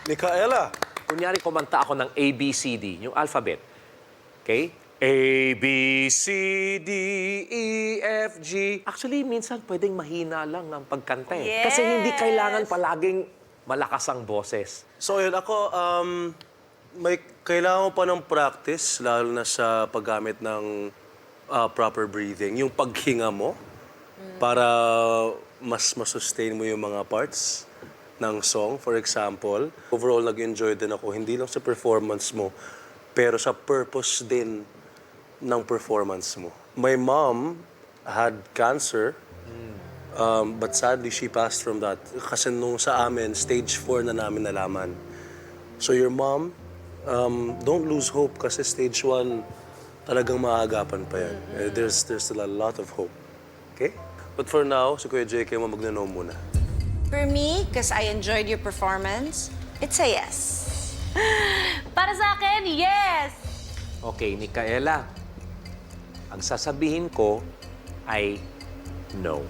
Micaela. Kunyari, kumanta ako ng ABCD, yung alphabet. Okay? A, B, C, D, E, F, G. Actually, minsan pwedeng mahina lang ang pagkanta eh. Kasi hindi kailangan palaging malakas ang boses. So yun, ako, may kailangan ko pa ng practice, lalo na sa paggamit ng proper breathing. Yung paghinga mo, para mas masustain mo yung mga parts ng song. For example, overall, nag-enjoy din ako, hindi lang sa performance mo, pero sa purpose din ng performance mo. My mom had cancer, but sadly, she passed from that. Kasi nung sa amin, stage 4 na namin nalaman. So your mom, don't lose hope kasi stage 1, talagang maagapan pa yan. There's still a lot of hope. Okay? But for now, si Kuya JK mo magno-no muna. For me, because I enjoyed your performance, it's a yes. Para sa akin, yes! Okay, Micaela. Ang sasabihin ko ay no.